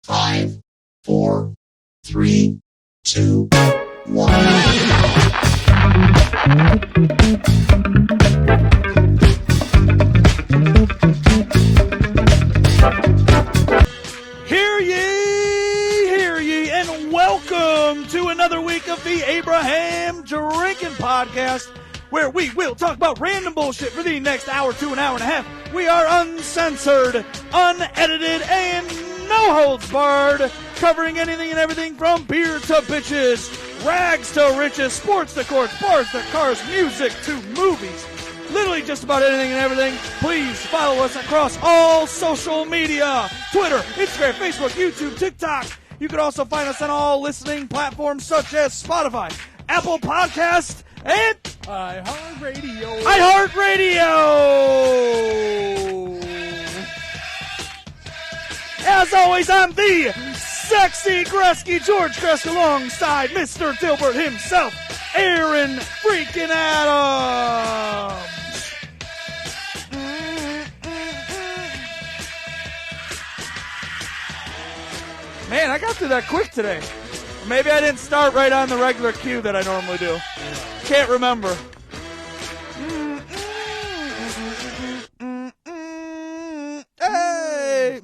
5, 4, 3, 2, 1. Hear ye, and welcome to another week of the Abraham Drinking Podcast, where we will talk about random bullshit for the next hour to an hour and a half. We are uncensored, unedited, and no holds barred, covering anything and everything from beer to bitches, rags to riches, sports to courts, bars to cars, music to movies. Literally just about anything and everything. Please follow us across all social media. Twitter, Instagram, Facebook, YouTube, TikTok. You can also find us on all listening platforms such as Spotify, Apple Podcasts, and iHeartRadio. As always, I'm the sexy Gretzky, George Gretzky, alongside Mr. Dilbert himself, Aaron freaking Adams. Man, I got through that quick today. Or maybe I didn't start right on the regular cue that I normally do. Can't remember. Hey.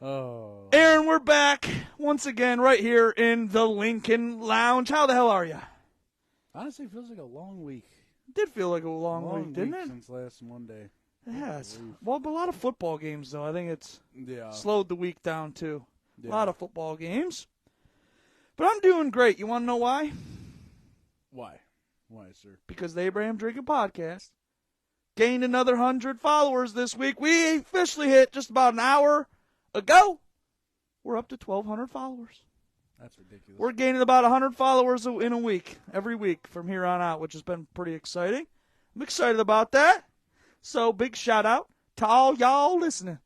Oh. Aaron, we're back once again right here in the Lincoln Lounge. How the hell are you? Honestly, it feels like a long week. It did feel like a long week, didn't it? Since last Monday. Yes. Well, but a lot of football games, though. I think it's slowed the week down, too. Yeah. A lot of football games. But I'm doing great. You want to know why? Why? Why, sir? Because the Abraham Drinking Podcast gained another 100 followers this week. We officially hit just about an hour ago. We're up to 1,200 followers. That's ridiculous. We're gaining about 100 followers in a week, every week from here on out, which has been pretty exciting. I'm excited about that. So big shout out to all y'all listening.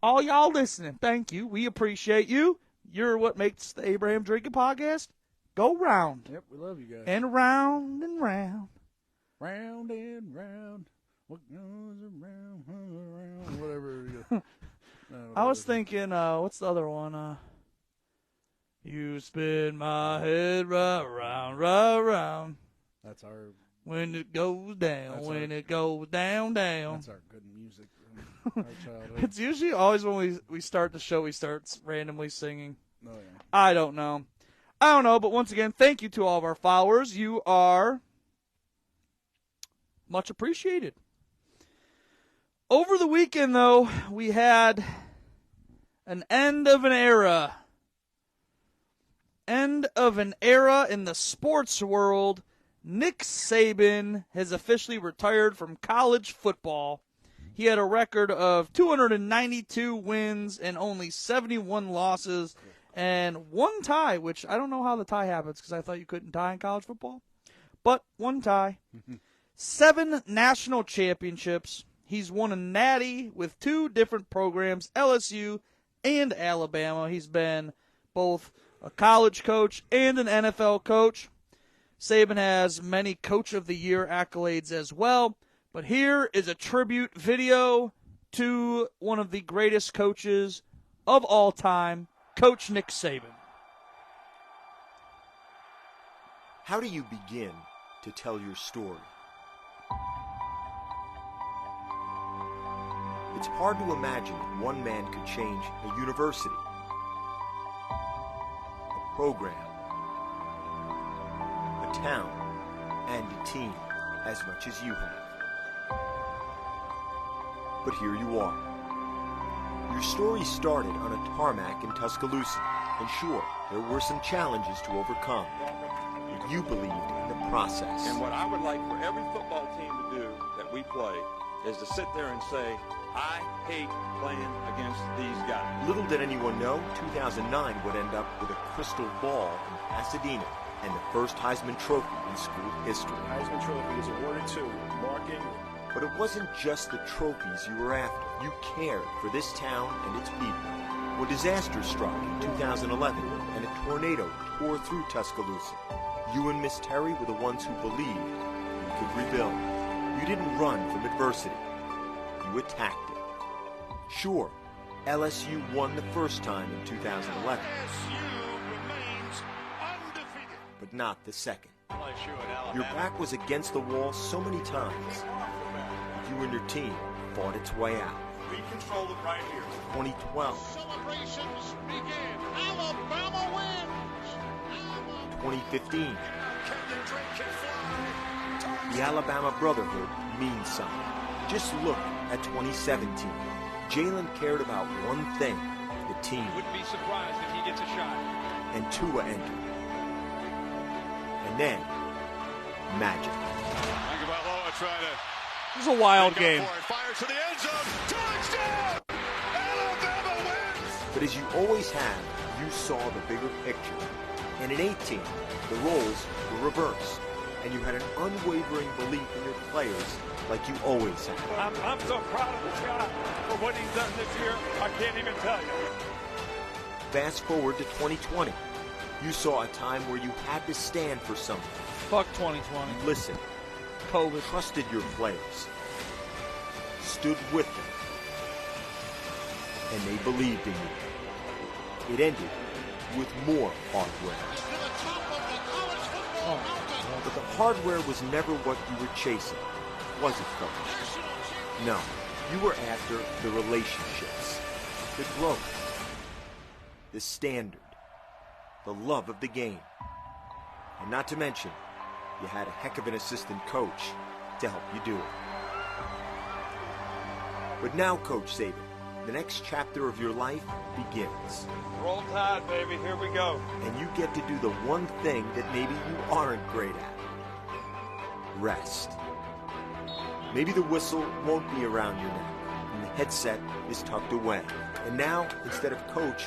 All y'all listening. Thank you. We appreciate you. You're what makes the Abraham Drinking Podcast go round. Yep, we love you guys. And round and round. Round and round. What goes around, whatever. I was thinking, what's the other one? You spin my head right round. That's our... When it goes down, it goes down. That's our good music from our childhood. It's usually always when we start the show, we start randomly singing. Oh, yeah. I don't know, but once again, thank you to all of our followers. You are much appreciated. Over the weekend, though, we had an end of an era. End of an era in the sports world. Nick Saban has officially retired from college football. He had a record of 292 wins and only 71 losses and one tie, which I don't know how the tie happens because I thought you couldn't tie in college football. But one tie. 7 national championships. He's won a natty with 2 different programs, LSU and Alabama. He's been both a college coach and an NFL coach. Saban has many Coach of the Year accolades as well. But here is a tribute video to one of the greatest coaches of all time, Coach Nick Saban. How do you begin to tell your story? It's hard to imagine that one man could change a university, a program, a town, and a team as much as you have. But here you are. Your story started on a tarmac in Tuscaloosa, and sure, there were some challenges to overcome, but you believed in the process. And what I would like for every football team to do that we play is to sit there and say, I hate playing against these guys. Little did anyone know, 2009 would end up with a crystal ball in Pasadena and the first Heisman Trophy in school history. The Heisman Trophy is awarded to Mark Ingram. But it wasn't just the trophies you were after. You cared for this town and its people. When disaster struck in 2011 and a tornado tore through Tuscaloosa, you and Miss Terry were the ones who believed could rebuild. You didn't run from adversity. You attacked it. Sure, LSU won the first time in 2011. But not the second. Your back was against the wall so many times. You and your team fought its way out. We control it right here. 2012. Celebrations begin. Alabama wins. 2015. The Alabama Brotherhood means something. Just look at 2017. Jalen cared about one thing, the team. Wouldn't be surprised if he gets a shot. And Tua entered. And then, magic. Tagovailoa trying to It was a wild go game. for it. Fire to the end zone. Touchdown! Alabama wins! But as you always have, you saw the bigger picture. And in 18, the roles were reversed. And you had an unwavering belief in your players like you always have. I'm so proud of this guy for what he's done this year. I can't even tell you. Fast forward to 2020. You saw a time where you had to stand for something. Fuck 2020. Listen, COVID. trusted your players, stood with them, and they believed in you. It ended with more hardware. But the hardware was never what you were chasing, was it, Coach? No, you were after the relationships, the growth, the standard, the love of the game. And not to mention, you had a heck of an assistant coach to help you do it. But now, Coach Saban, the next chapter of your life begins. Roll Tide, baby. Here we go. And you get to do the one thing that maybe you aren't great at. Rest. Maybe the whistle won't be around your neck, and the headset is tucked away. And now, instead of coach,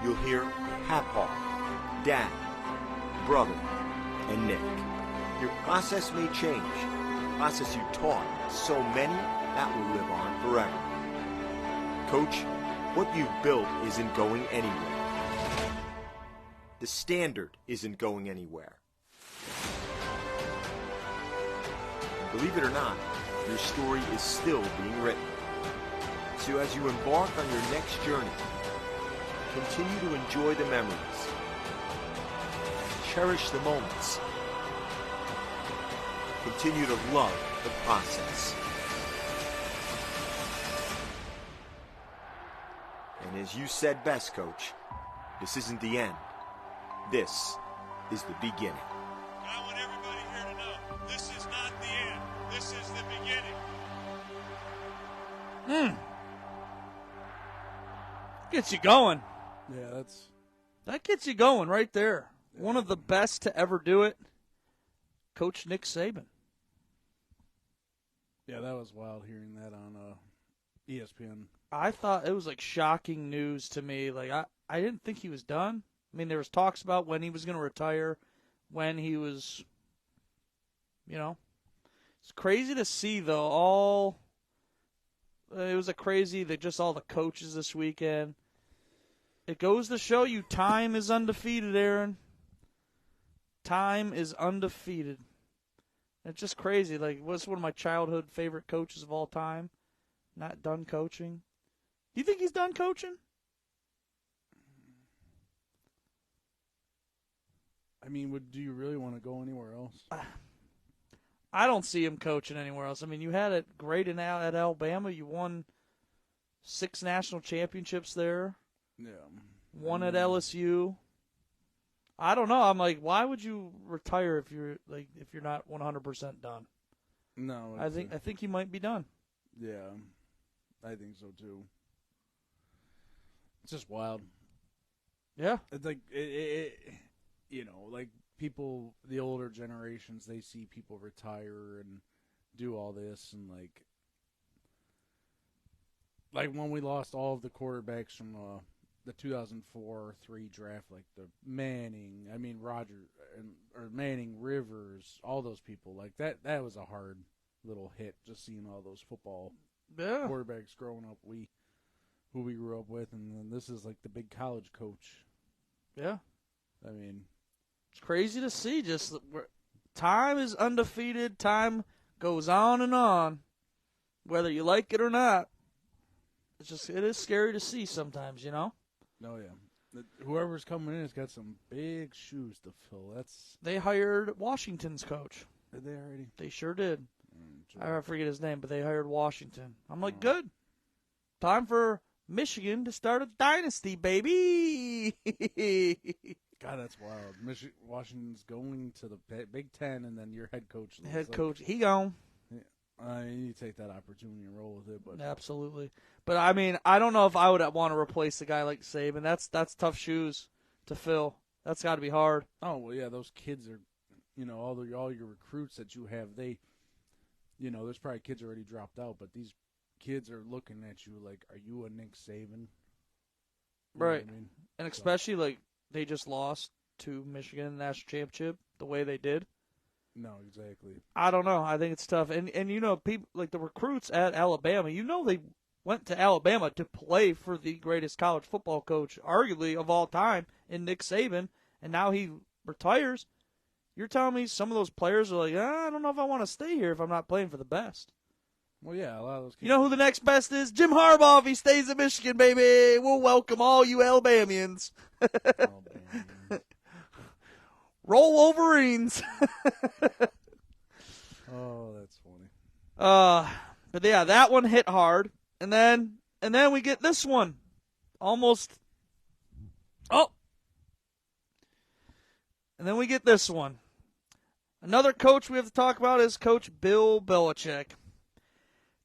you'll hear Papa, Dad, Brother, and Nick. Your process may change. The process you taught so many, that will live on forever. Coach, what you've built isn't going anywhere. The standard isn't going anywhere. And believe it or not, your story is still being written. So as you embark on your next journey, continue to enjoy the memories. Cherish the moments. Continue to love the process. And as you said best, Coach, this isn't the end. This is the beginning. I want everybody here to know this is not the end. This is the beginning. Gets you going. Yeah, That gets you going right there. One of the best to ever do it, Coach Nick Saban. that was wild hearing that on ESPN. I thought it was like shocking news to me. Like I didn't think he was done. I mean, there was talks about when he was going to retire, when he was, It's crazy to see though. It was just all the coaches this weekend. It goes to show you time is undefeated, Aaron. Time is undefeated. It's just crazy. Like, what's one of my childhood favorite coaches of all time? Not done coaching. Do you think he's done coaching? I mean, do you really want to go anywhere else? I don't see him coaching anywhere else. I mean, you had it great at Alabama. You won 6 national championships there. Yeah. One at LSU. I don't know. I'm like, why would you retire if you're not 100% done? No. I think he might be done. Yeah, I think so too. It's just wild. Yeah. It's like like people, the older generations, they see people retire and do all this, and like when we lost all of the quarterbacks from the 2004-3 draft, like the Manning, Manning, Rivers, all those people, like that was a hard little hit, just seeing all those football quarterbacks growing up, who we grew up with, and then this is like the big college coach. Yeah. I mean, it's crazy to see just time is undefeated. Time goes on and on, whether you like it or not. It is scary to see sometimes, you know? Oh, yeah. Whoever's coming in has got some big shoes to fill. They hired Washington's coach. Did they already? They sure did. Sure. I forget his name, but they hired Washington. I'm like, good. Time for Michigan to start a dynasty, baby. God, that's wild. Washington's going to the Big Ten, and then your head coach. Coach, he gone. You need to take that opportunity and roll with it. But Absolutely. But, I mean, I don't know if I would want to replace a guy like Saban. That's tough shoes to fill. That's got to be hard. Oh, well, yeah, those kids are, all your recruits that you have, there's probably kids already dropped out, but these kids are looking at you like, are you a Nick Saban? Right. I mean? And especially, like, they just lost to Michigan in the national championship the way they did. No, exactly. I don't know. I think it's tough. And people like the recruits at Alabama, they went to Alabama to play for the greatest college football coach, arguably, of all time, in Nick Saban, and now he retires. You're telling me some of those players are like, I don't know if I want to stay here if I'm not playing for the best. Well, yeah, a lot of those kids. You know who the next best is? Jim Harbaugh if he stays at Michigan, baby. We'll welcome all you Alabamians. Roll Wolverines. Oh, that's funny. But yeah, that one hit hard. And then we get this one. Almost. Oh. And then we get this one. Another coach we have to talk about is Coach Bill Belichick.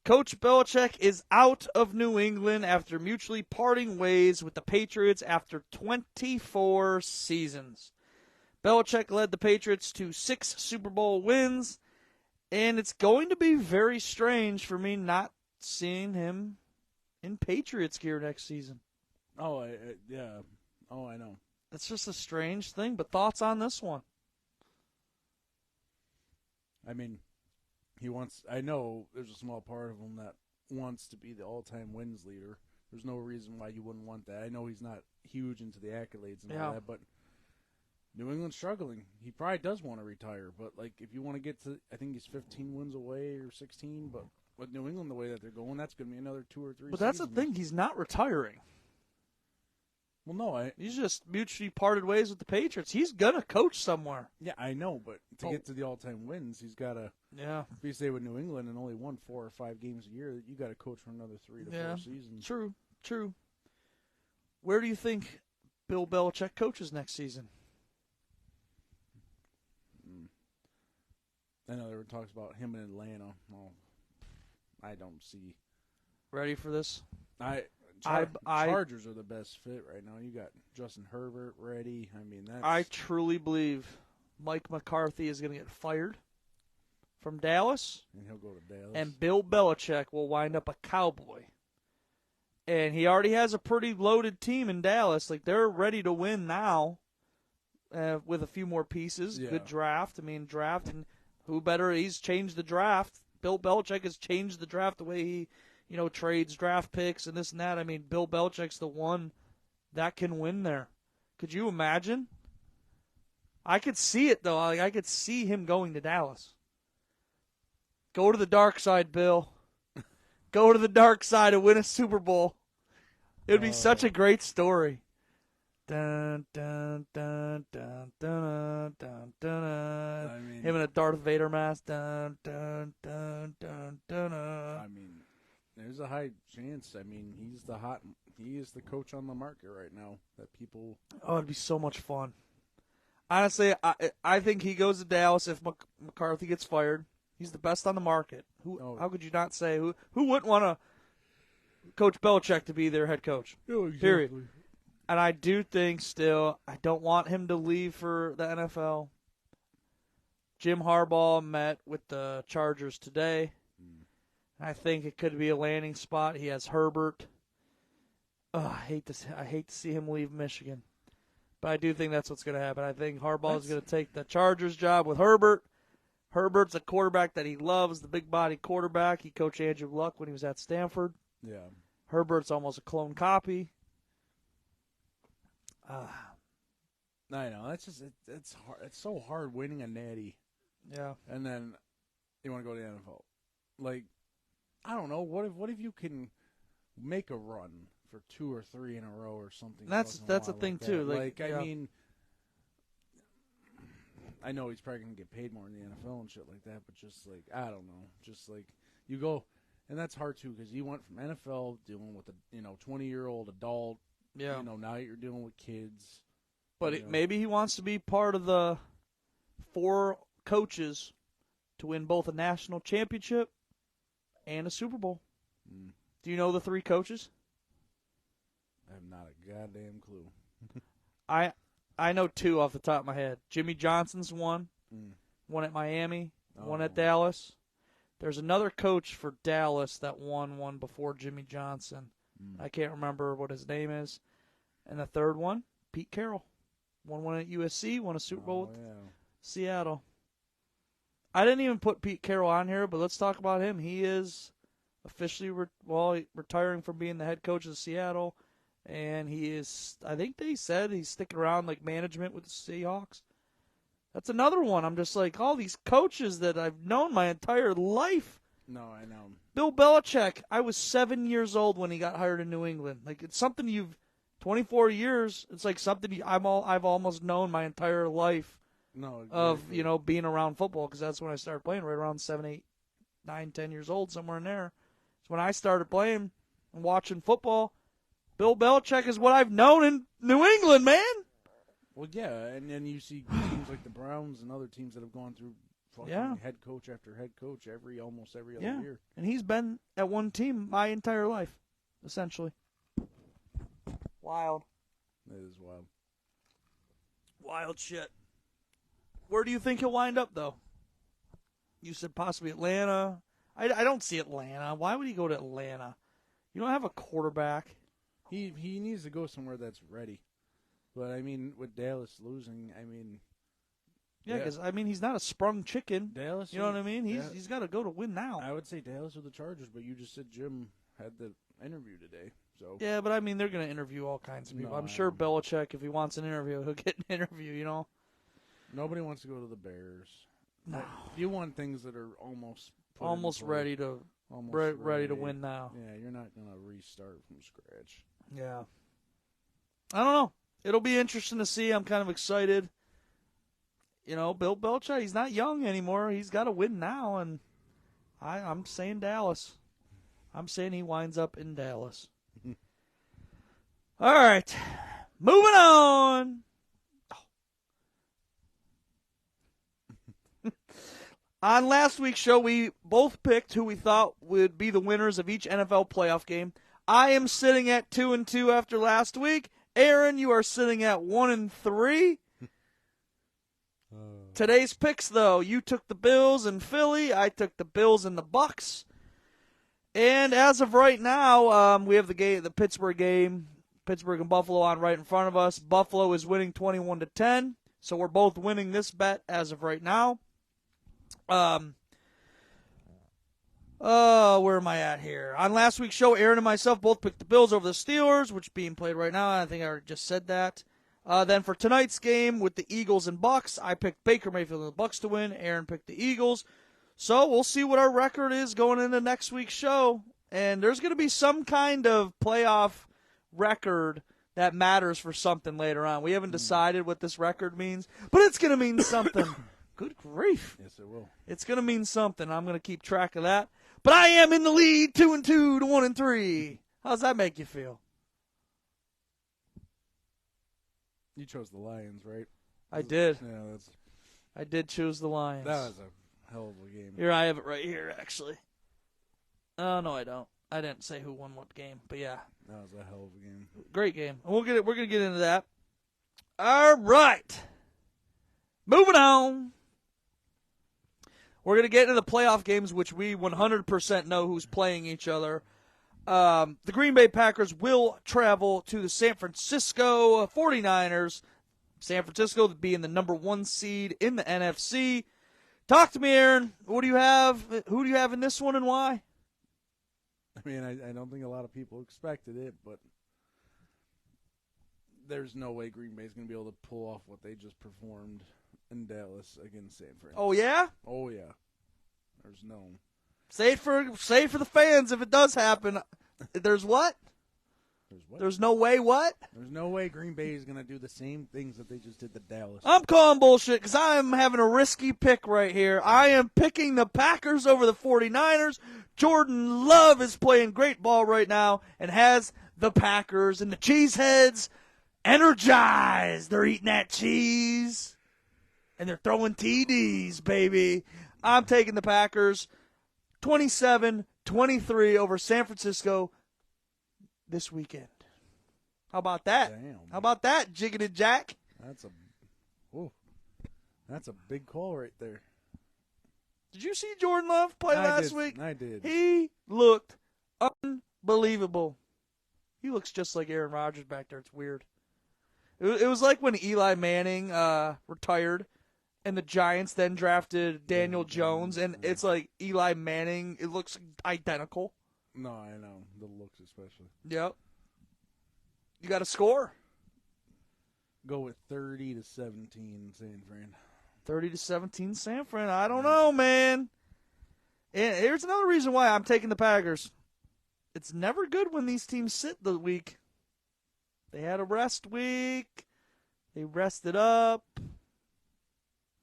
Coach Belichick is out of New England after mutually parting ways with the Patriots after 24 seasons. Belichick led the Patriots to 6 Super Bowl wins, and it's going to be very strange for me not seeing him in Patriots gear next season. Oh, yeah. Oh, I know. It's just a strange thing, but thoughts on this one? I mean, I know there's a small part of him that wants to be the all-time wins leader. There's no reason why you wouldn't want that. I know he's not huge into the accolades and all that, but New England's struggling. He probably does want to retire, but like if you want to get to, I think he's 15 wins away or 16, but with New England the way that they're going, that's going to be another 2 or 3 But that's the thing, he's not retiring. Well, no, he's just mutually parted ways with the Patriots. He's going to coach somewhere. Yeah, I know, but to get to the all-time wins, he's got to. Yeah. If you stay with New England and only won 4 or 5 games a year, you got to coach for another 3 to 4 seasons. True. Where do you think Bill Belichick coaches next season? I know there were talks about him in Atlanta. Well, I don't see. Ready for this? Chargers are the best fit right now. You got Justin Herbert ready. I mean, I truly believe Mike McCarthy is going to get fired from Dallas. And he'll go to Dallas. And Bill Belichick will wind up a Cowboy. And he already has a pretty loaded team in Dallas. Like, they're ready to win now with a few more pieces. Yeah. Good draft. And who better? He's changed the draft. Bill Belichick has changed the draft the way he, trades draft picks and this and that. I mean, Bill Belichick's the one that can win there. Could you imagine? I could see it, though. I could see him going to Dallas. Go to the dark side, Bill. Go to the dark side and win a Super Bowl. It would be such a great story. Dun, dun, dun, dun, dun, dun, dun. Him in a Darth Vader mask. Dun, dun, dun, dun, dun, dun. I mean, there's a high chance. I mean, he is the coach on the market right now that people. Oh, it'd be so much fun. Honestly, I think he goes to Dallas if McCarthy gets fired. He's the best on the market. How could you not say who wouldn't want to Coach Belichick to be their head coach? Oh, exactly. Period. And I do think still, I don't want him to leave for the NFL. Jim Harbaugh met with the Chargers today. I think it could be a landing spot. He has Herbert. I hate to see him leave Michigan. But I do think that's what's going to happen. I think Harbaugh is going to take the Chargers job with Herbert. Herbert's a quarterback that he loves, the big-body quarterback. He coached Andrew Luck when he was at Stanford. Yeah. Herbert's almost a clone copy. I know. That's just it's hard. It's so hard winning a natty. Yeah. And then you want to go to the NFL. Like, I don't know. What if you can make a run for 2 or 3 in a row or something? That's a thing that. too. I mean, I know he's probably gonna get paid more in the NFL and shit like that, but just like I don't know, just like you go, and that's hard too because you went from NFL dealing with a 20-year-old adult. Yeah. Now you're dealing with kids. But maybe he wants to be part of the 4 coaches to win both a national championship and a Super Bowl. Do you know the 3 coaches? I have not a goddamn clue. I know 2 off the top of my head. Jimmy Johnson's one at Miami, one at Dallas. There's another coach for Dallas that won one before Jimmy Johnson. I can't remember what his name is. And the third one, Pete Carroll. Won one at USC, won a Super Bowl with Seattle. I didn't even put Pete Carroll on here, but let's talk about him. He is officially retiring from being the head coach of Seattle, and he is, I think they said he's sticking around like management with the Seahawks. That's another one. I'm just like, all these coaches that I've known my entire life. No, I know. Bill Belichick, I was 7 years old when he got hired in New England. Like, it's something 24 years, it's like something I've almost known my entire life. No, exactly. Of, being around football, because that's when I started playing, right around 7, 8, 9, 10 years old, somewhere in there. It's when I started playing and watching football. Bill Belichick is what I've known in New England, man. Well, yeah, and then you see teams like the Browns and other teams that have gone through fucking head coach after head coach almost every other year. And he's been at one team my entire life, essentially. Wild. It is wild. Wild shit. Where do you think he'll wind up, though? You said possibly Atlanta. I don't see Atlanta. Why would he go to Atlanta? You don't have a quarterback. He needs to go somewhere that's ready. But, I mean, with Dallas losing, I mean... Yeah, because, he's not a sprung chicken. Dallas... You know what I mean? He's got to go to win now. I would say Dallas or the Chargers, but you just said Jim had the interview today. So yeah, but, they're going to interview all kinds of people. No, I'm sure Belichick, if he wants an interview, he'll get an interview, Nobody wants to go to the Bears. No. You want things that are almost ready to ready to win now. Yeah, you're not going to restart from scratch. Yeah. I don't know. It'll be interesting to see. I'm kind of excited. Bill Belichick, he's not young anymore. He's got to win now, and I'm saying Dallas. I'm saying he winds up in Dallas. All right. Moving on. On last week's show, we both picked who we thought would be the winners of each NFL playoff game. I am sitting at 2-2 after last week. Aaron, you are sitting at 1-3. Today's picks, though, you took the Bills and Philly. I took the Bills and the Bucks. And as of right now, we have the Pittsburgh game, Pittsburgh and Buffalo on right in front of us. Buffalo is winning 21-10, so we're both winning this bet as of right now. Where am I at here? On last week's show, Aaron and myself both picked the Bills over the Steelers, which is being played right now. I think I already just said that. Then for tonight's game with the Eagles and Bucks, I picked Baker Mayfield and the Bucks to win. Aaron picked the Eagles. So we'll see what our record is going into next week's show. And there's going to be some kind of playoff record that matters for something later on. We haven't decided what this record means, but it's going to mean something. Good grief. Yes, it will. It's going to mean something. I'm going to keep track of that. But I am in the lead, 2-2 to 1-3. How's that make you feel? You chose the Lions, right? I did. Yeah, I did choose the Lions. That was a hell of a game. Here, I have it right here, actually. Oh, no, I don't. I didn't say who won what game, but yeah. That was a hell of a game. Great game. We're going to get into that. All right. Moving on. We're going to get into the playoff games, which we 100% know who's playing each other. The Green Bay Packers will travel to the San Francisco 49ers. San Francisco being the number 1 seed in the NFC. Talk to me, Aaron. What do you have? Who do you have in this one and why? I mean, I don't think a lot of people expected it, but there's no way Green Bay's going to be able to pull off what they just performed in Dallas against San Fran. Oh, yeah? Oh, yeah. There's no. Say it for the fans if it does happen. There's what? There's no way what? There's no way Green Bay is going to do the same things that they just did to Dallas. I'm calling bullshit because I am having a risky pick right here. I am picking the Packers over the 49ers. Jordan Love is playing great ball right now and has the Packers and the Cheeseheads energized. They're eating that cheese and they're throwing TDs, baby. I'm taking the Packers 27-23 over San Francisco this weekend. How about that? Damn. How about that, Jiggity Jack? That's a big call right there. Did you see Jordan Love play last week? I did. He looked unbelievable. He looks just like Aaron Rodgers back there. It's weird. It was like when Eli Manning retired and the Giants then drafted Daniel Jones, and it's like Eli Manning. It looks identical. No, I know. The looks especially. Yep. You got a score? Go with 30-17 San Fran. 30-17 San Fran. I don't know, man. And here's another reason why I'm taking the Packers. It's never good when these teams sit the week. They had a rest week. They rested up.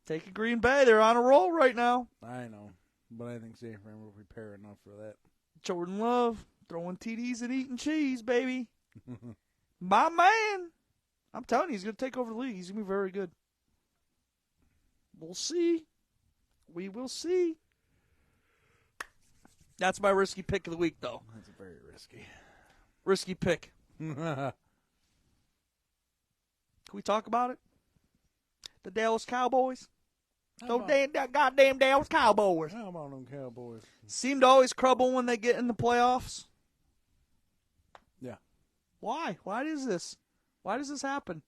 Take a Green Bay. They're on a roll right now. I know. But I think San Fran will prepare enough for that. Jordan Love throwing TDs and eating cheese, baby. My man. I'm telling you, he's going to take over the league. He's going to be very good. We'll see. We will see. That's my risky pick of the week, though. That's very risky. Risky pick. Can we talk about it? The Dallas Cowboys? Those goddamn Dallas Cowboys. How about them Cowboys? Seem to always trouble when they get in the playoffs. Yeah. Why? Why is this? Why does this happen?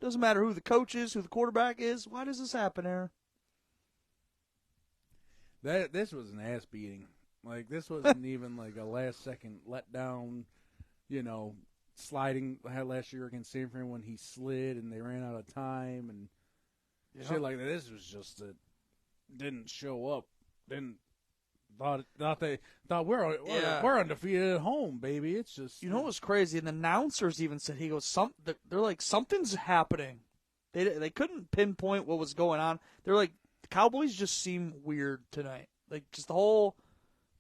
Doesn't matter who the coach is, who the quarterback is. Why does this happen, Aaron? This was an ass beating. Like, this wasn't even like a last-second letdown, sliding last year against San Fran when he slid and they ran out of time and shit like that. This was just didn't show up. Thought we're undefeated at home, baby. It's just what was crazy? And the announcers even said they're like something's happening. They couldn't pinpoint what was going on. They're like the Cowboys just seem weird tonight. Like just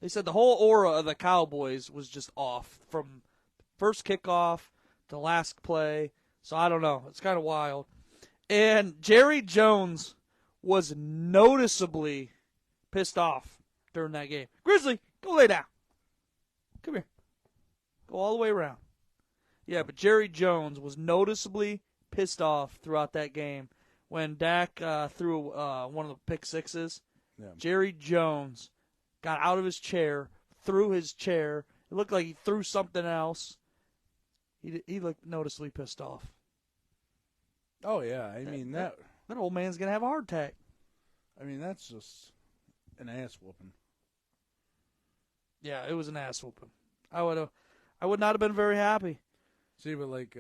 they said the whole aura of the Cowboys was just off from first kickoff to last play. So I don't know. It's kind of wild. And Jerry Jones was noticeably pissed off during that game. Grizzly, go lay down. Come here. Go all the way around. Yeah, but Jerry Jones was noticeably pissed off throughout that game. When Dak threw one of the pick sixes, Jerry Jones got out of his chair, threw his chair. It looked like he threw something else. He looked noticeably pissed off. Oh, yeah. I mean, that old man's going to have a heart attack. I mean, that's just an ass whooping. Yeah, it was an ass whooping. I would not have been very happy. See, but like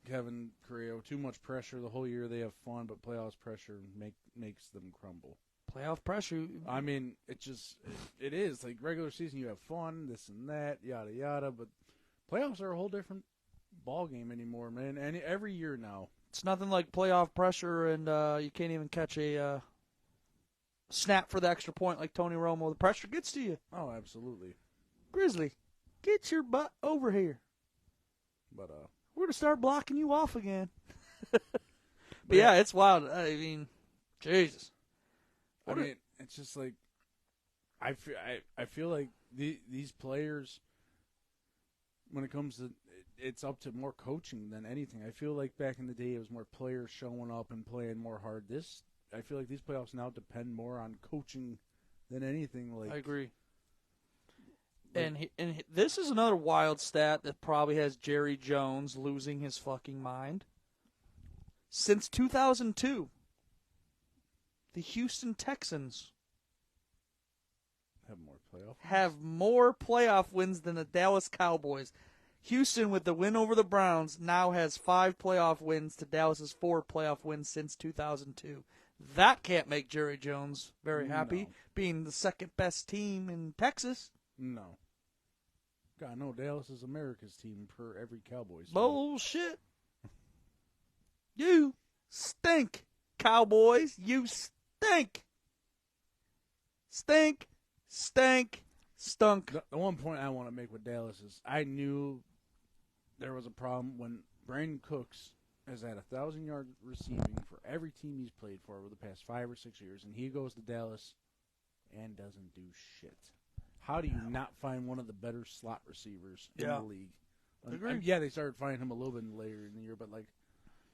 Kevin Correa, too much pressure the whole year. They have fun, but playoffs pressure makes them crumble. Playoff pressure. I mean, it is like regular season. You have fun, this and that, yada yada. But playoffs are a whole different ball game anymore, man. And every year now, it's nothing like playoff pressure, and you can't even catch a snap for the extra point like Tony Romo. The pressure gets to you. Oh, absolutely. Grizzly, get your butt over here. But we're going to start blocking you off again. But yeah, it's wild. I mean, Jesus. It's just like I feel like these players, when it comes to, it's up to more coaching than anything. I feel like back in the day it was more players showing up and playing more hard. I feel like these playoffs now depend more on coaching than anything. Like I agree. And this is another wild stat that probably has Jerry Jones losing his fucking mind. Since 2002, the Houston Texans have more playoff wins than wins than the Dallas Cowboys. Houston, with the win over the Browns, now has 5 playoff wins to Dallas's 4 playoff wins since 2002. That can't make Jerry Jones very happy, No. being the second best team in Texas. No. God, no, Dallas is America's team per every Cowboys fan. Bullshit. You stink, Cowboys. You stink. Stink, stank, stunk. The one point I want to make with Dallas is I knew there was a problem when Brandon Cooks has had 1,000-yard receiving for every team he's played for over the past 5 or 6 years, and he goes to Dallas and doesn't do shit. How do you not find one of the better slot receivers in the league? Agreed. Yeah, they started finding him a little bit later in the year, but like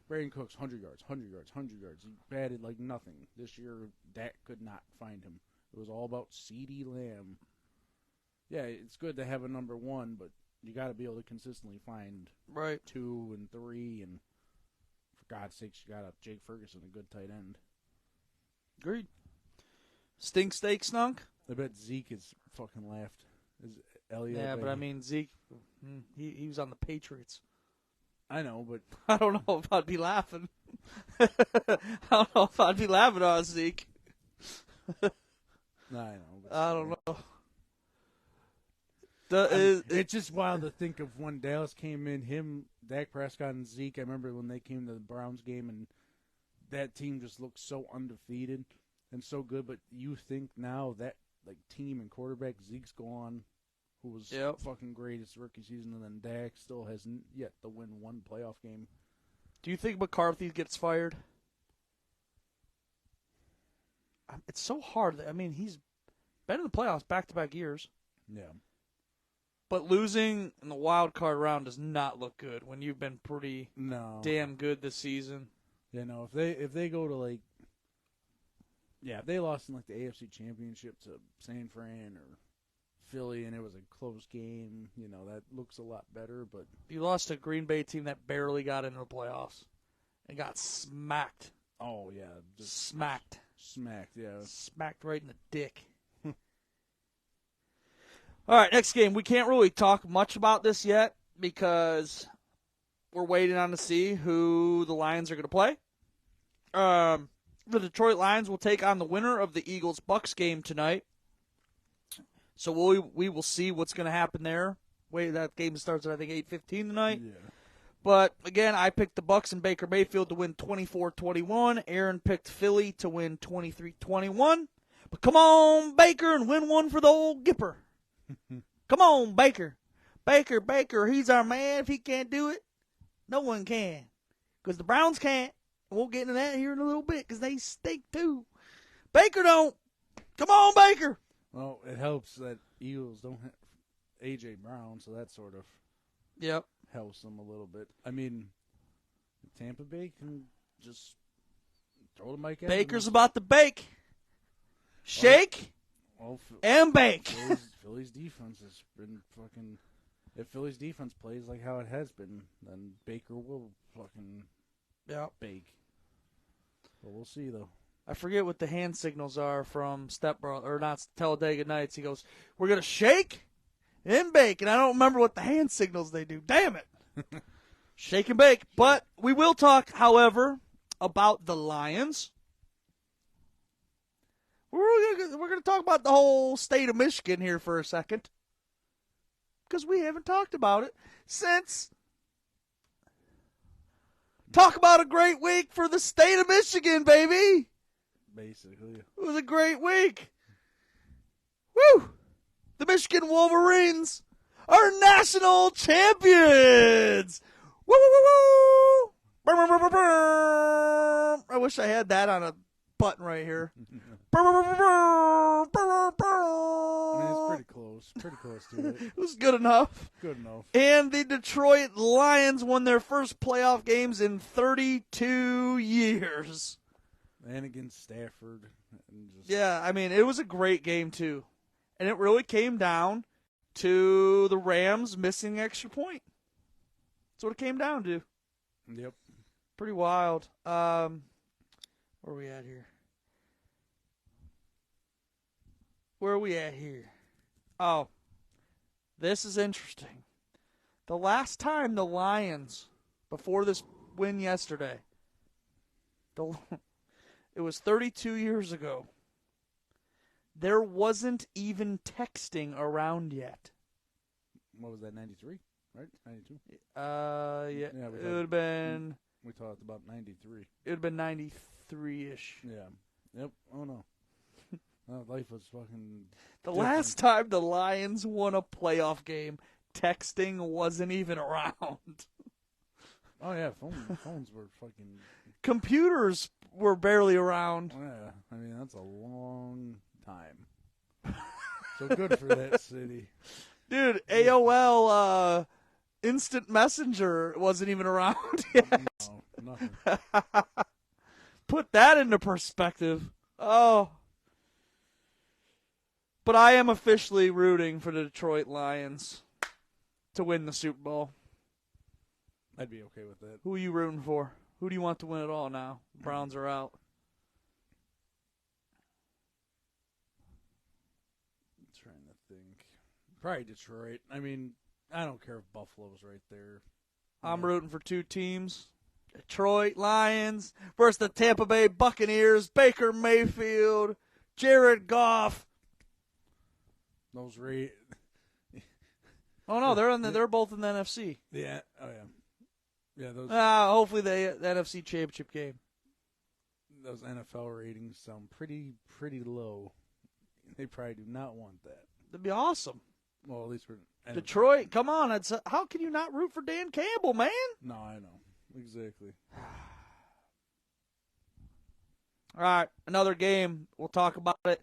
Brandon Cooks, 100 yards. He batted like nothing. This year, Dak could not find him. It was all about CeeDee Lamb. Yeah, it's good to have a number one, but you got to be able to consistently find 2 and 3, and for God's sakes, you got a Jake Ferguson, a good tight end. Agreed. Stink, steak, snunk. I bet Zeke is fucking laughed. Is Elliott? Yeah, but I mean Zeke, he was on the Patriots. I know, but I don't know if I'd be laughing. I don't know if I'd be laughing on Zeke. I know. But I don't know. It's just wild to think of when Dallas came in, him, Dak Prescott, and Zeke. I remember when they came to the Browns game, and that team just looked so undefeated and so good. But you think now that like team and quarterback, Zeke's gone, who was fucking great his rookie season, and then Dak still hasn't yet to win one playoff game. Do you think McCarthy gets fired? It's so hard. I mean, he's been in the playoffs back-to-back years. Yeah. But losing in the wild card round does not look good when you've been pretty damn good this season. Yeah, no, if they go to like, if they lost in like the AFC Championship to San Fran or Philly and it was a close game, that looks a lot better. But you lost to a Green Bay team that barely got into the playoffs and got smacked. Oh yeah, just smacked, yeah, smacked right in the dick. All right, next game. We can't really talk much about this yet because we're waiting on to see who the Lions are going to play. The Detroit Lions will take on the winner of the Eagles-Bucks game tonight. So we will see what's going to happen there. That game starts at, I think, 8:15 tonight. Yeah. But, again, I picked the Bucks and Baker Mayfield to win 24-21. Aaron picked Philly to win 23-21. But come on, Baker, and win one for the old Gipper. Come on, Baker. Baker, he's our man. If he can't do it, no one can. Because the Browns can't. We'll get into that here in a little bit because they stink too. Baker don't. Come on, Baker. Well, it helps that Eagles don't have A.J. Brown, so that sort of helps them a little bit. I mean, Tampa Bay can just throw the mic at Baker's about to bake. Shake and bake. Philly's defense has been fucking... If Philly's defense plays like how it has been, then Baker will fucking bake. But we'll see, though. I forget what the hand signals are from Talladega Nights. He goes, we're going to shake and bake. And I don't remember what the hand signals they do. Damn it. Shake and bake. But we will talk, however, about the Lions. We're going to talk about the whole state of Michigan here for a second. Because we haven't talked about it since. Talk about a great week for the state of Michigan, baby. Basically. It was a great week. Woo! The Michigan Wolverines are national champions. Woo, woo, woo, woo. Burr, burr, burr, burr. I wish I had that on a button right here. Burr, burr, burr, burr, burr, burr. I mean, it's pretty close to it. It was good enough. Good enough. And the Detroit Lions won their first playoff games in 32 years. And against Stafford. Yeah, I mean, it was a great game, too. And it really came down to the Rams missing an extra point. That's what it came down to. Yep. Pretty wild. Where are we at here? Oh, this is interesting. The last time the Lions, before this win yesterday, it was 32 years ago. There wasn't even texting around yet. What was that, 93? Right? 92? Yeah, it would have been... We talked about 93. It would have been 93-ish. Yeah. Yep. Oh, no. Life was fucking The different. last time the Lions won a playoff game, texting wasn't even around. Oh, yeah. Phones were fucking... Computers were barely around. Yeah. I mean, that's a long time. So good for that city. Dude, AOL Instant Messenger wasn't even around yet. No, nothing. Put that into perspective. Oh. But I am officially rooting for the Detroit Lions to win the Super Bowl. I'd be okay with that. Who are you rooting for? Who do you want to win it all now? The Browns are out. I'm trying to think. Probably Detroit. I mean, I don't care if Buffalo's right there. I'm rooting for two teams. Detroit Lions versus the Tampa Bay Buccaneers. Baker Mayfield, Jared Goff. Those Oh no, they're both in the NFC. Yeah. Oh yeah. Yeah. Those Hopefully the NFC Championship game. those NFL ratings sound pretty low. They probably do not want that. That'd be awesome. Well, at least for NFL. Detroit, come on! How can you not root for Dan Campbell, man? No, I know exactly. All right, another game. We'll talk about it,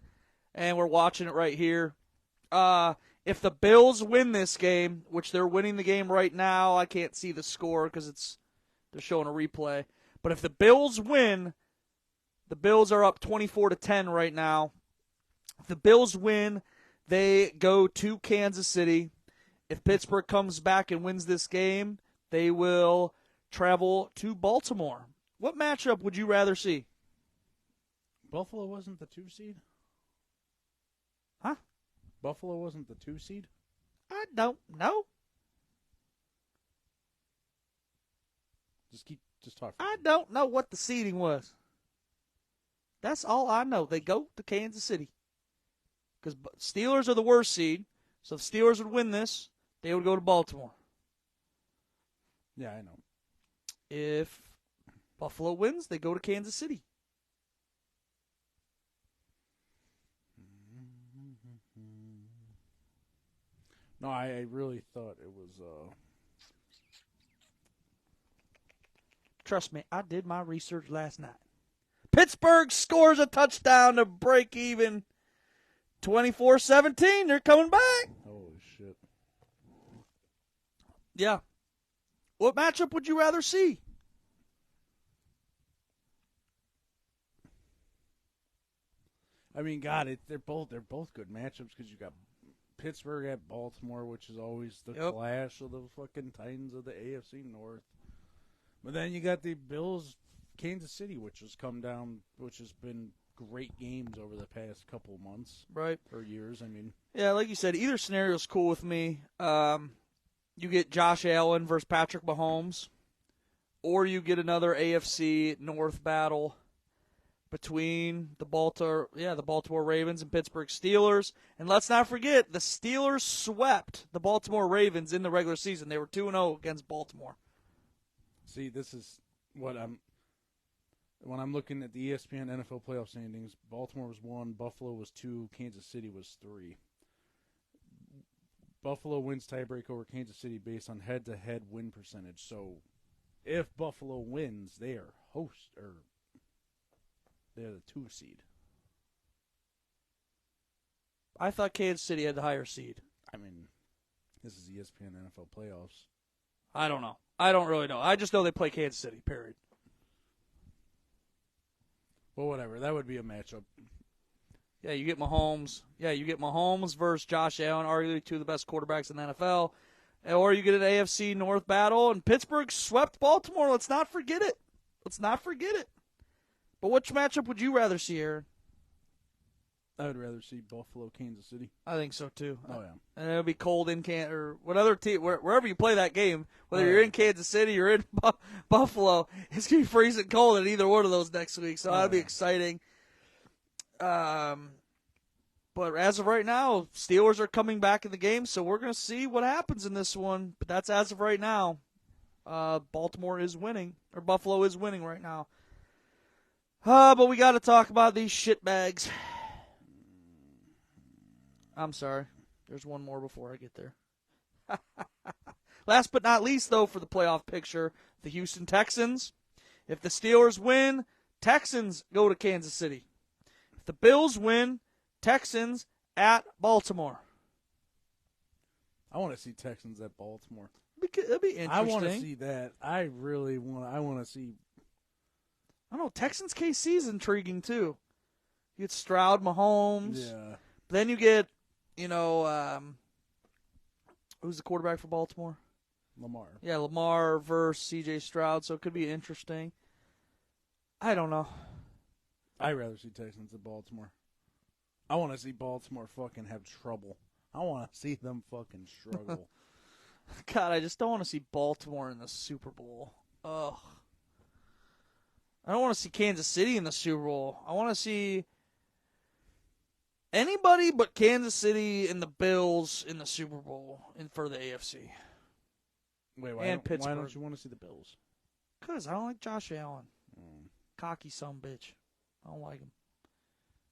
and we're watching it right here. If the Bills win this game, which they're winning the game right now, I can't see the score because they're showing a replay. But if the Bills win, the Bills are up 24-10 right now. If the Bills win, they go to Kansas City. If Pittsburgh comes back and wins this game, they will travel to Baltimore. What matchup would you rather see? Buffalo wasn't the 2 seed? Huh? Buffalo wasn't the 2 seed? I don't know. Just talk. I don't know what the seeding was. That's all I know. They go to Kansas City. Because Steelers are the worst seed. So if Steelers would win this, they would go to Baltimore. Yeah, I know. If Buffalo wins, they go to Kansas City. No, I really thought it was. Trust me, I did my research last night. Pittsburgh scores a touchdown to break even. 24-17, they're coming back. Holy shit. Yeah. What matchup would you rather see? I mean, God, they're both good matchups because you got Pittsburgh at Baltimore, which is always the clash of the fucking Titans of the AFC North. But then you got the Bills, Kansas City, which has come down, which has been great games over the past couple months, right, or years. I mean, yeah, like you said, either scenario is cool with me. You get Josh Allen versus Patrick Mahomes, or you get another AFC North battle between the Baltimore Ravens and Pittsburgh Steelers. And let's not forget, the Steelers swept the Baltimore Ravens in the regular season. They were 2-0 against Baltimore. See, this is what when I'm looking at the ESPN NFL playoff standings, Baltimore was 1, Buffalo was 2, Kansas City was 3. Buffalo wins tiebreak over Kansas City based on head-to-head win percentage. So, if Buffalo wins, they are they're the 2 seed. I thought Kansas City had the higher seed. I mean, this is ESPN NFL playoffs. I don't know. I don't really know. I just know they play Kansas City, period. Well, whatever. That would be a matchup. Yeah, you get Mahomes. Yeah, you get Mahomes versus Josh Allen, arguably two of the best quarterbacks in the NFL. Or you get an AFC North battle, and Pittsburgh swept Baltimore. Let's not forget it. Let's not forget it. But which matchup would you rather see, Aaron? I would rather see Buffalo, Kansas City. I think so too. Oh yeah, and it'll be cold in or whatever team, wherever you play that game. Whether you're in Kansas City or in Buffalo, it's gonna be freezing cold in either one of those next week. So that'll be exciting. But as of right now, Steelers are coming back in the game, so we're gonna see what happens in this one. But that's as of right now. Baltimore is winning, or Buffalo is winning right now. But we got to talk about these shitbags. I'm sorry. There's one more before I get there. Last but not least, though, for the playoff picture, the Houston Texans. If the Steelers win, Texans go to Kansas City. If the Bills win, Texans at Baltimore. I want to see Texans at Baltimore. It'll be interesting. I want to see that. I really want. I want to see. I don't know. Texans KC is intriguing too. You get Stroud, Mahomes. Yeah. Then you get, who's the quarterback for Baltimore? Lamar. Yeah, Lamar versus C.J. Stroud, so it could be interesting. I don't know. I'd rather see Texans at Baltimore. I want to see Baltimore fucking have trouble. I want to see them fucking struggle. God, I just don't want to see Baltimore in the Super Bowl. Ugh. I don't want to see Kansas City in the Super Bowl. I want to see anybody but Kansas City and the Bills in the Super Bowl and for the AFC. Wait, why don't you want to see the Bills? Because I don't like Josh Allen. Cocky sumbitch. I don't like him.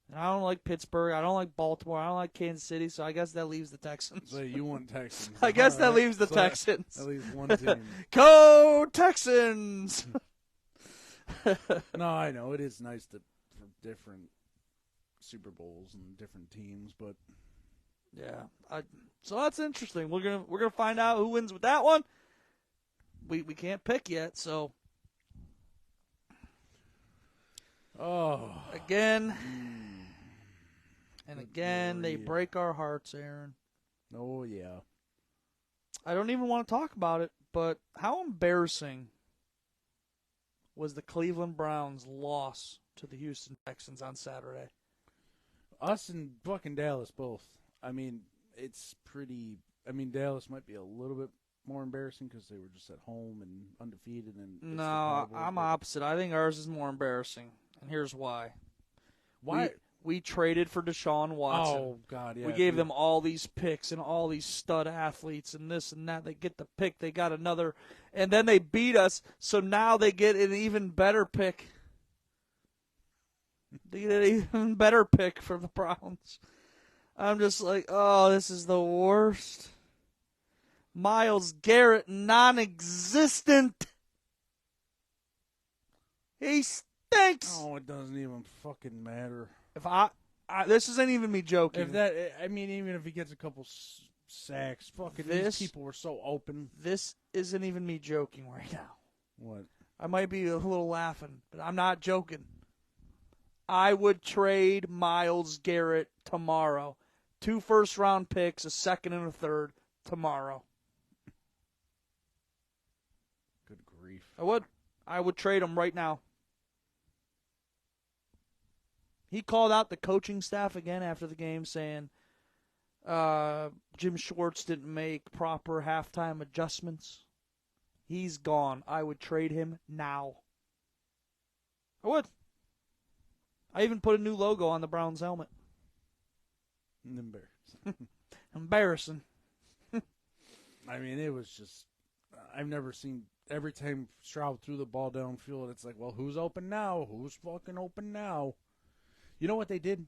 And I don't like Pittsburgh. I don't like Baltimore. I don't like Kansas City, so I guess that leaves the Texans. So you want Texans. I guess that leaves the Texans. That leaves one team. Go Texans! No, I know. It is nice for different Super Bowls and different teams, but yeah. So that's interesting. We're gonna find out who wins with that one. We can't pick yet, so again and again they break our hearts, Aaron. Oh yeah. I don't even want to talk about it, but how embarrassing was the Cleveland Browns' loss to the Houston Texans on Saturday? Us and fucking Dallas both. I mean, it's pretty. I mean, Dallas might be a little bit more embarrassing because they were just at home and undefeated. And no, I'm opposite. I think ours is more embarrassing, and here's why. Why? We traded for Deshaun Watson. Oh, God, yeah. We gave them all these picks and all these stud athletes and this and that. They get the pick. They got another. And then they beat us, so now they get an even better pick. They get an even better pick for the Browns. I'm just like, oh, this is the worst. Myles Garrett, non-existent. He stinks. Oh, it doesn't even fucking matter. If this isn't even me joking. Even if he gets a couple sacks, fucking these people were so open. This isn't even me joking right now. What? I might be a little laughing, but I'm not joking. I would trade Myles Garrett tomorrow. 2 first-round picks, a second and a third tomorrow. Good grief. I would trade him right now. He called out the coaching staff again after the game saying Jim Schwartz didn't make proper halftime adjustments. He's gone. I would trade him now. I would. I even put a new logo on the Browns helmet. Embarrassing. I mean, it was just, I've never seen, every time Stroud threw the ball downfield, it's like, well, who's open now? Who's fucking open now? You know what they did?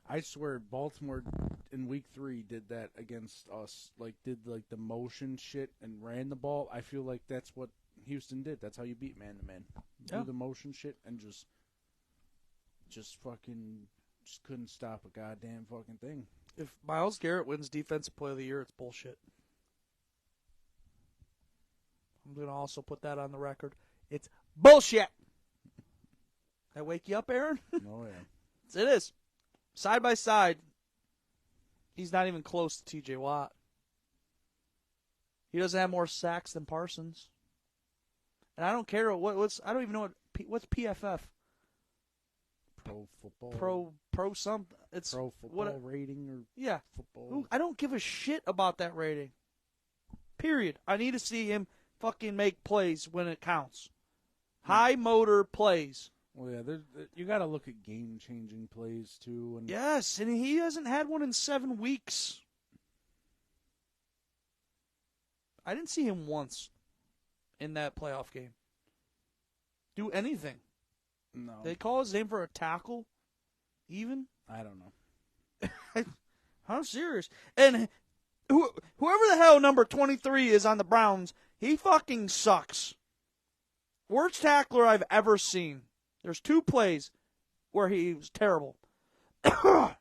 I swear, Baltimore in week 3 did that against us. Did the motion shit and ran the ball. I feel like that's what Houston did. That's how you beat man-to-man. Do the motion shit and just couldn't stop a goddamn fucking thing. If Myles Garrett wins Defensive Player of the Year, it's bullshit. I'm going to also put that on the record. It's bullshit. That wake you up, Aaron? Oh, yeah. It is. Side by side, he's not even close to T.J. Watt. He doesn't have more sacks than Parsons. And I don't care I don't even know what's PFF. Pro pro something. It's pro football rating or football. I don't give a shit about that rating. Period. I need to see him fucking make plays when it counts. High motor plays. Well, yeah, you got to look at game-changing plays too. And yes, and he hasn't had one in 7 weeks. I didn't see him once in that playoff game do anything. No. They call his name for a tackle, even? I don't know. I'm serious. And whoever the hell number 23 is on the Browns, he fucking sucks. Worst tackler I've ever seen. There's 2 plays where he was terrible. I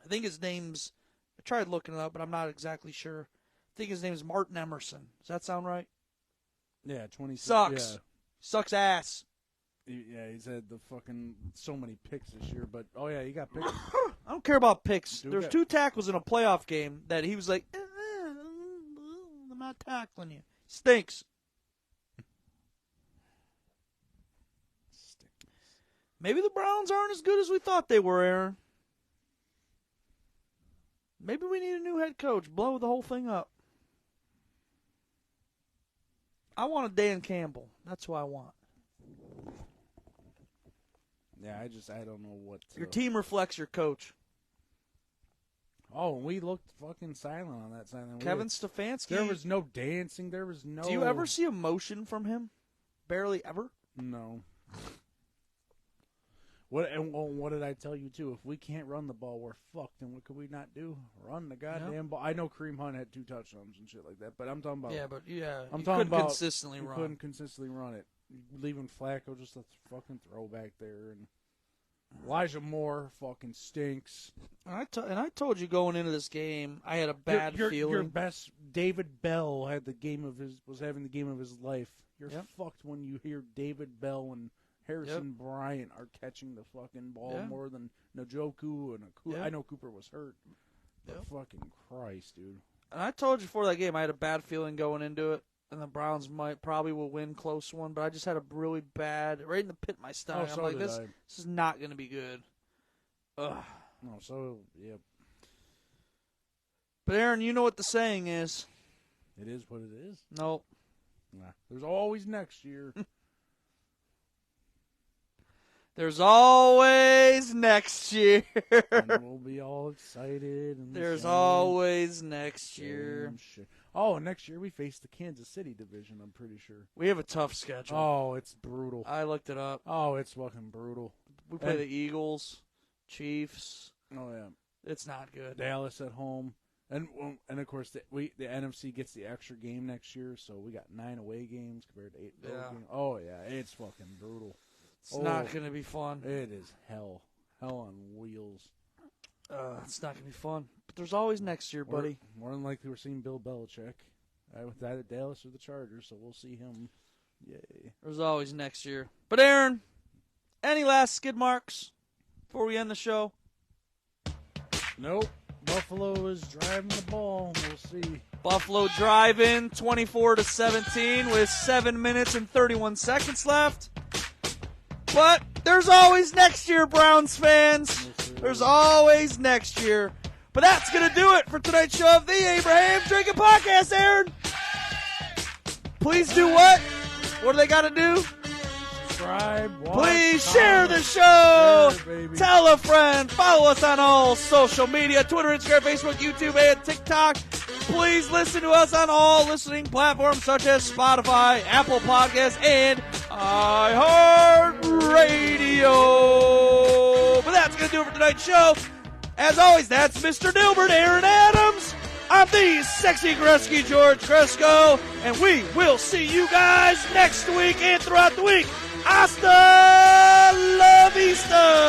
think his name's, I tried looking it up, but I'm not exactly sure. I think his name's Martin Emerson. Does that sound right? Yeah, 26. Sucks. Yeah. Sucks ass. Yeah, he's had the fucking so many picks this year, but he got picks. I don't care about picks. There's 2 tackles in a playoff game that he was like, I'm not tackling you. Stinks. Maybe the Browns aren't as good as we thought they were, Aaron. Maybe we need a new head coach. Blow the whole thing up. I want a Dan Campbell. That's who I want. Yeah, I don't know what. Your team reflects your coach. Oh, we looked fucking silent on that side. Kevin Stefanski. There was no dancing. There was no. Do you ever see emotion from him? Barely ever? No. What did I tell you, too? If we can't run the ball, we're fucked. And what could we not do? Run the goddamn ball. I know Kareem Hunt had 2 touchdowns and shit like that, but I'm talking about. Yeah, but I'm you talking couldn't about consistently run. Couldn't consistently run it. Leaving Flacco just a fucking throwback there, and Elijah Moore fucking stinks. And I told you going into this game, I had a bad feeling. Your best David Bell was having the game of his life. You're fucked when you hear David Bell and Harrison Bryant are catching the fucking ball more than Njoku and I know Cooper was hurt. But fucking Christ, dude. And I told you before that game I had a bad feeling going into it, and the Browns probably will win close one, but I just had a really bad, right in the pit of my stomach. So I'm like, this is not going to be good. Ugh. No, so, yeah. But Aaron, you know what the saying is. It is what it is. Nope. Nah. There's always next year. There's always next year. And we'll be all excited. And There's always next year. Oh, next year we face the Kansas City division, I'm pretty sure. We have a tough schedule. Oh, it's brutal. I looked it up. Oh, it's fucking brutal. We play the Eagles, Chiefs. Oh, yeah. It's not good. Dallas at home. And of course, the NFC gets the extra game next year, so we got 9 away games compared to 8 road games. Oh, yeah, it's fucking brutal. It's not going to be fun. It is hell. Hell on wheels. It's not going to be fun. But there's always next year, buddy. More than likely we're seeing Bill Belichick. With that at Dallas or the Chargers, so we'll see him. Yay. There's always next year. But Aaron, any last skid marks before we end the show? Nope. Buffalo is driving the ball. We'll see. Buffalo driving 24-17 with 7 minutes and 31 seconds left. But there's always next year, Browns fans. There's always next year. But that's going to do it for tonight's show of the Abraham Drinking Podcast, Aaron. Please do what? What do they got to do? Subscribe, watch, please share the show. Tell a friend. Follow us on all social media, Twitter, Instagram, Facebook, YouTube, and TikTok. Please listen to us on all listening platforms such as Spotify, Apple Podcasts, and iHeartRadio. But that's going to do it for tonight's show. As always, that's Mr. Dilbert, Aaron Adams. I'm the sexy Gretzky, George Cresco, and we will see you guys next week and throughout the week. Hasta la vista!